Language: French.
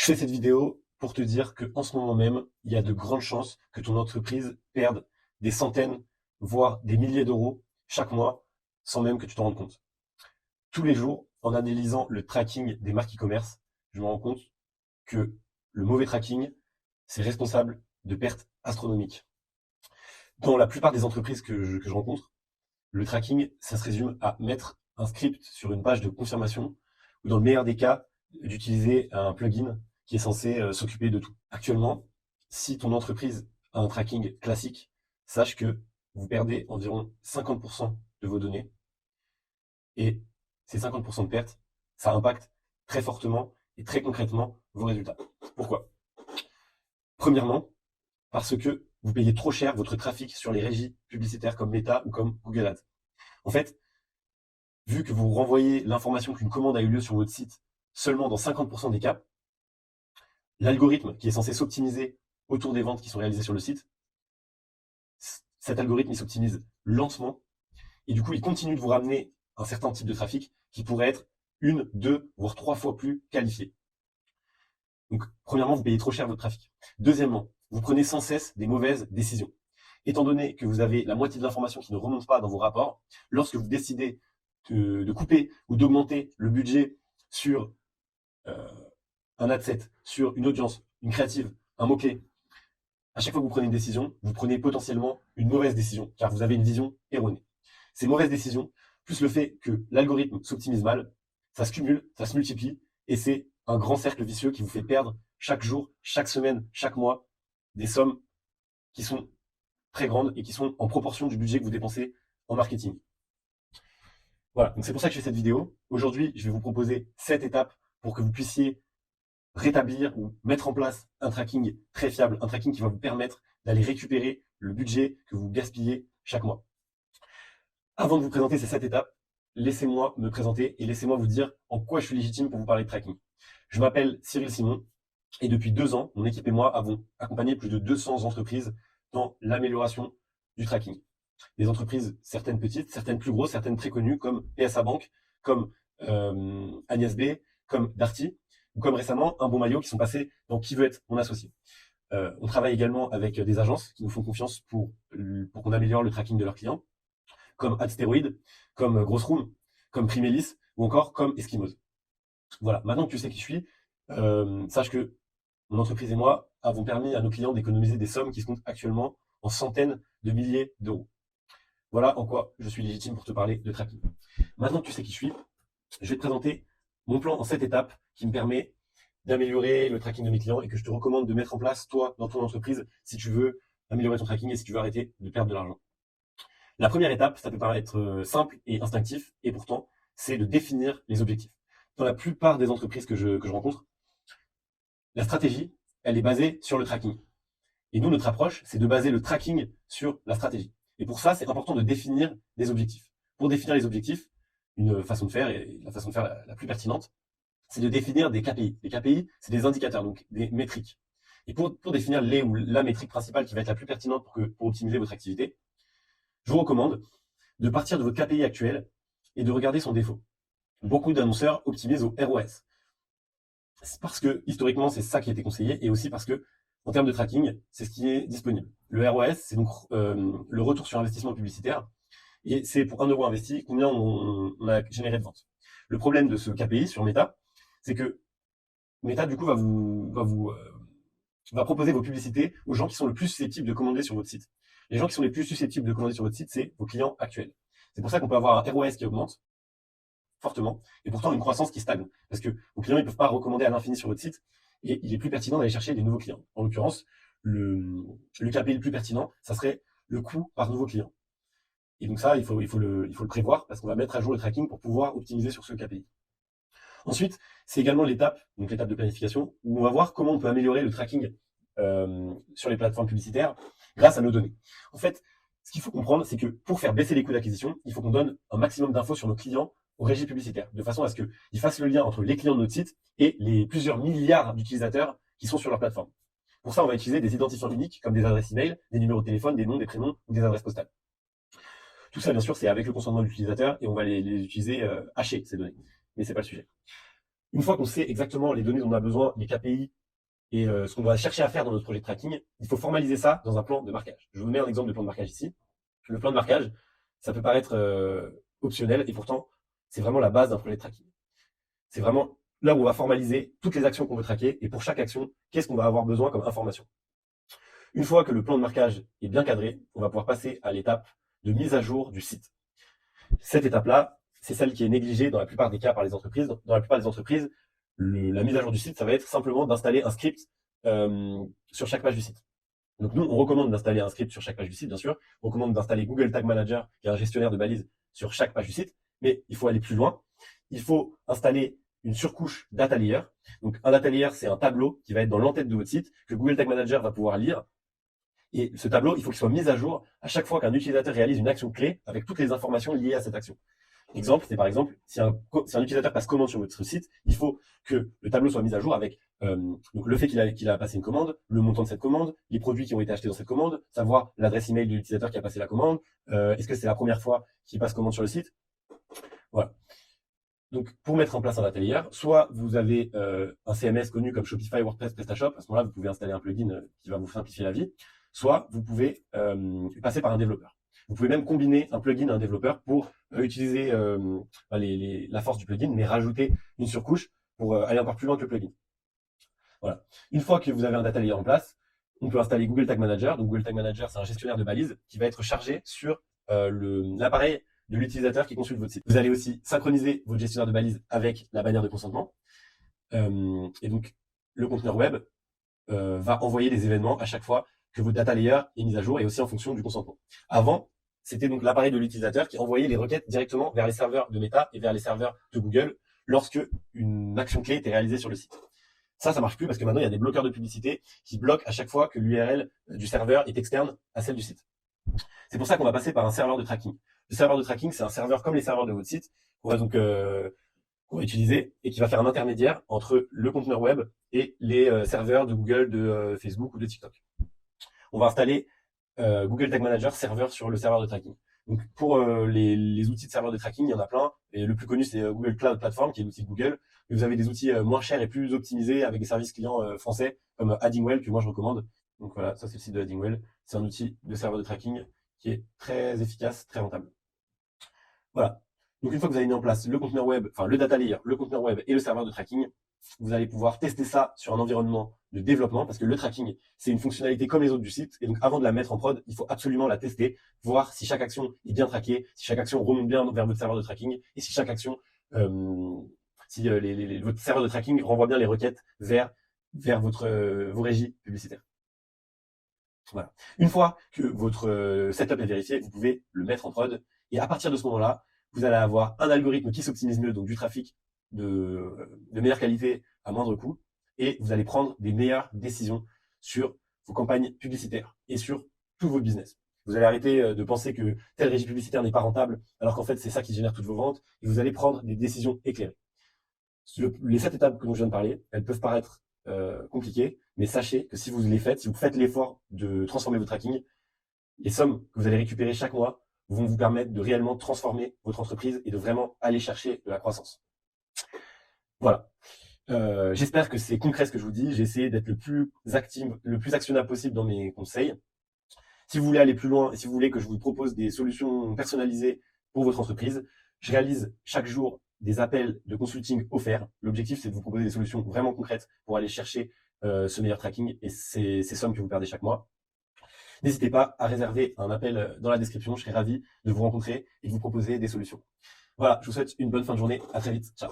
fais cette vidéo pour te dire qu'en ce moment même, il y a de grandes chances que ton entreprise perde des centaines, voire des milliers d'euros chaque mois, sans même que tu t'en rendes compte. Tous les jours, en analysant le tracking des marques e-commerce, je me rends compte que le mauvais tracking, c'est responsable de pertes astronomiques. Dans la plupart des entreprises que je rencontre, le tracking, ça se résume à mettre un script sur une page de confirmation, ou dans le meilleur des cas, d'utiliser un plugin qui est censé s'occuper de tout. Actuellement, si ton entreprise a un tracking classique, sache que vous perdez environ 50% de vos données, et ces 50% de pertes, ça impacte très fortement et très concrètement vos résultats. Pourquoi? Premièrement, parce que vous payez trop cher votre trafic sur les régies publicitaires comme Meta ou comme Google Ads. En fait, vu que vous renvoyez l'information qu'une commande a eu lieu sur votre site seulement dans 50% des cas, l'algorithme qui est censé s'optimiser autour des ventes qui sont réalisées sur le site, cet algorithme il s'optimise lentement et du coup il continue de vous ramener un certain type de trafic qui pourrait être une, deux, voire trois fois plus qualifié. Donc, premièrement, vous payez trop cher votre trafic. Deuxièmement, vous prenez sans cesse des mauvaises décisions. Étant donné que vous avez la moitié de l'information qui ne remonte pas dans vos rapports, lorsque vous décidez de couper ou d'augmenter le budget sur un ad set, sur une audience, une créative, un mot-clé, à chaque fois que vous prenez une décision, vous prenez potentiellement une mauvaise décision, car vous avez une vision erronée. Ces mauvaises décisions, plus le fait que l'algorithme s'optimise mal, ça se cumule, ça se multiplie, et c'est un grand cercle vicieux qui vous fait perdre chaque jour, chaque semaine, chaque mois, des sommes qui sont très grandes et qui sont en proportion du budget que vous dépensez en marketing. Voilà, donc c'est pour ça que je fais cette vidéo. Aujourd'hui, je vais vous proposer 7 étapes pour que vous puissiez rétablir ou mettre en place un tracking très fiable, un tracking qui va vous permettre d'aller récupérer le budget que vous gaspillez chaque mois. Avant de vous présenter ces 7 étapes, laissez-moi me présenter et laissez-moi vous dire en quoi je suis légitime pour vous parler de tracking. Je m'appelle Cyril Simon et depuis 2 ans, mon équipe et moi avons accompagné plus de 200 entreprises dans l'amélioration du tracking. Des entreprises, certaines petites, certaines plus grosses, certaines très connues, comme PSA Bank, comme Agnès B, comme Darty, ou comme récemment un bon maillot qui sont passés dans Qui veut être mon associé. On travaille également avec des agences qui nous font confiance pour qu'on améliore le tracking de leurs clients, comme AdSteroid, comme Grossroom, comme Primelis, ou encore comme Eskimos. Voilà, maintenant que tu sais qui je suis, sache que mon entreprise et moi avons permis à nos clients d'économiser des sommes qui se comptent actuellement en centaines de milliers d'euros. Voilà en quoi je suis légitime pour te parler de tracking. Maintenant que tu sais qui je suis, je vais te présenter mon plan en 7 étapes qui me permet d'améliorer le tracking de mes clients et que je te recommande de mettre en place, toi, dans ton entreprise, si tu veux améliorer ton tracking et si tu veux arrêter de perdre de l'argent. La première étape, ça peut paraître simple et instinctif, et pourtant, c'est de définir les objectifs. Dans la plupart des entreprises que je rencontre, la stratégie, elle est basée sur le tracking. Et nous, notre approche, c'est de baser le tracking sur la stratégie. Et pour ça, c'est important de définir des objectifs. Pour définir les objectifs, une façon de faire, et la façon de faire la plus pertinente, c'est de définir des KPI. Les KPI, c'est des indicateurs, donc des métriques. Et pour définir les ou la métrique principale qui va être la plus pertinente pour optimiser votre activité, je vous recommande de partir de votre KPI actuel et de regarder son défaut. Beaucoup d'annonceurs optimisent au ROS. C'est parce que, historiquement, c'est ça qui a été conseillé, et aussi parce que, en termes de tracking, c'est ce qui est disponible. Le ROS, c'est donc le retour sur investissement publicitaire, et c'est pour 1 euro investi, combien on a généré de ventes. Le problème de ce KPI sur Meta, c'est que Meta, du coup, va proposer vos publicités aux gens qui sont le plus susceptibles de commander sur votre site. Les gens qui sont les plus susceptibles de commander sur votre site, c'est vos clients actuels. C'est pour ça qu'on peut avoir un ROS qui augmente fortement, et pourtant une croissance qui stagne. Parce que vos clients, ils ne peuvent pas recommander à l'infini sur votre site, et il est plus pertinent d'aller chercher des nouveaux clients. En l'occurrence, le KPI le plus pertinent, ça serait le coût par nouveau client. Et donc ça, il faut le prévoir, parce qu'on va mettre à jour le tracking pour pouvoir optimiser sur ce KPI. Ensuite, c'est également l'étape, donc l'étape de planification, où on va voir comment on peut améliorer le tracking sur les plateformes publicitaires grâce à nos données. En fait, ce qu'il faut comprendre, c'est que pour faire baisser les coûts d'acquisition, il faut qu'on donne un maximum d'infos sur nos clients aux régies publicitaires, de façon à ce qu'ils fassent le lien entre les clients de notre site et les plusieurs milliards d'utilisateurs qui sont sur leur plateforme. Pour ça, on va utiliser des identifiants uniques, comme des adresses email, des numéros de téléphone, des noms, des prénoms ou des adresses postales. Tout ça, bien sûr, c'est avec le consentement de l'utilisateur et on va les utiliser hachés, ces données. Mais c'est pas le sujet. Une fois qu'on sait exactement les données dont on a besoin, les KPI et ce qu'on va chercher à faire dans notre projet de tracking, il faut formaliser ça dans un plan de marquage. Je vous mets un exemple de plan de marquage ici. Le plan de marquage, ça peut paraître optionnel et pourtant, c'est vraiment la base d'un projet de tracking. C'est vraiment là où on va formaliser toutes les actions qu'on veut traquer et pour chaque action, qu'est-ce qu'on va avoir besoin comme information. Une fois que le plan de marquage est bien cadré, on va pouvoir passer à l'étape de mise à jour du site. Cette étape-là, c'est celle qui est négligée dans la plupart des cas par les entreprises. Dans la plupart des entreprises, la mise à jour du site, ça va être simplement d'installer un script sur chaque page du site. Donc nous, on recommande d'installer un script sur chaque page du site, bien sûr. On recommande d'installer Google Tag Manager, qui est un gestionnaire de balises, sur chaque page du site. Mais il faut aller plus loin. Il faut installer une surcouche data layer. Donc un data layer, c'est un tableau qui va être dans l'entête de votre site, que Google Tag Manager va pouvoir lire. Et ce tableau, il faut qu'il soit mis à jour à chaque fois qu'un utilisateur réalise une action clé avec toutes les informations liées à cette action. Exemple, c'est par exemple, si un utilisateur passe commande sur votre site, il faut que le tableau soit mis à jour avec donc le fait qu'il a passé une commande, le montant de cette commande, les produits qui ont été achetés dans cette commande, savoir l'adresse email de l'utilisateur qui a passé la commande, est-ce que c'est la première fois qu'il passe commande sur le site. Voilà. Donc, pour mettre en place un data layer, soit vous avez un CMS connu comme Shopify, WordPress, PrestaShop. À ce moment-là, vous pouvez installer un plugin qui va vous simplifier la vie. Soit vous pouvez passer par un développeur. Vous pouvez même combiner un plugin à un développeur pour utiliser la force du plugin, mais rajouter une surcouche pour aller encore plus loin que le plugin. Voilà. Une fois que vous avez un data layer en place, on peut installer Google Tag Manager. Donc Google Tag Manager, c'est un gestionnaire de balises qui va être chargé sur l'appareil de l'utilisateur qui consulte votre site. Vous allez aussi synchroniser votre gestionnaire de balises avec la bannière de consentement. Et donc, le conteneur web va envoyer des événements à chaque fois que votre data layer est mise à jour et aussi en fonction du consentement. Avant, c'était donc l'appareil de l'utilisateur qui envoyait les requêtes directement vers les serveurs de Meta et vers les serveurs de Google lorsque une action clé était réalisée sur le site. Ça marche plus parce que maintenant, il y a des bloqueurs de publicité qui bloquent à chaque fois que l'URL du serveur est externe à celle du site. C'est pour ça qu'on va passer par un serveur de tracking. Le serveur de tracking, c'est un serveur comme les serveurs de votre site qu'on va donc qu'on va utiliser et qui va faire un intermédiaire entre le conteneur web et les serveurs de Google, de Facebook ou de TikTok. On va installer Google Tag Manager serveur sur le serveur de tracking. Donc pour les outils de serveur de tracking, il y en a plein. Et le plus connu, c'est Google Cloud Platform, qui est l'outil de Google. Mais vous avez des outils moins chers et plus optimisés avec des services clients français, comme Addingwell, que moi je recommande. Donc voilà, ça c'est le site de Addingwell. C'est un outil de serveur de tracking qui est très efficace, très rentable. Voilà. Donc une fois que vous avez mis en place le conteneur web, enfin le data layer, le conteneur web et le serveur de tracking, vous allez pouvoir tester ça sur un environnement de développement parce que le tracking, c'est une fonctionnalité comme les autres du site. Et donc avant de la mettre en prod, il faut absolument la tester, voir si chaque action est bien traquée, si chaque action remonte bien vers votre serveur de tracking et si chaque action, votre serveur de tracking renvoie bien les requêtes vers vos régies publicitaires. Voilà. Une fois que votre setup est vérifié, vous pouvez le mettre en prod. Et à partir de ce moment-là, vous allez avoir un algorithme qui s'optimise mieux, donc du trafic de meilleure qualité à moindre coût. Et vous allez prendre des meilleures décisions sur vos campagnes publicitaires et sur tout votre business. Vous allez arrêter de penser que telle régie publicitaire n'est pas rentable, alors qu'en fait, c'est ça qui génère toutes vos ventes. Et vous allez prendre des décisions éclairées. Les 7 étapes que je viens de parler, elles peuvent paraître compliquées, mais sachez que si vous les faites, si vous faites l'effort de transformer votre tracking, les sommes que vous allez récupérer chaque mois vont vous permettre de réellement transformer votre entreprise et de vraiment aller chercher de la croissance. Voilà. J'espère que c'est concret ce que je vous dis. J'ai essayé d'être le plus actionnable possible dans mes conseils. Si vous voulez aller plus loin et si vous voulez que je vous propose des solutions personnalisées pour votre entreprise, je réalise chaque jour des appels de consulting offerts. L'objectif, c'est de vous proposer des solutions vraiment concrètes pour aller chercher ce meilleur tracking et ces sommes que vous perdez chaque mois. N'hésitez pas à réserver un appel dans la description. Je serai ravi de vous rencontrer et de vous proposer des solutions. Voilà, je vous souhaite une bonne fin de journée. À très vite. Ciao.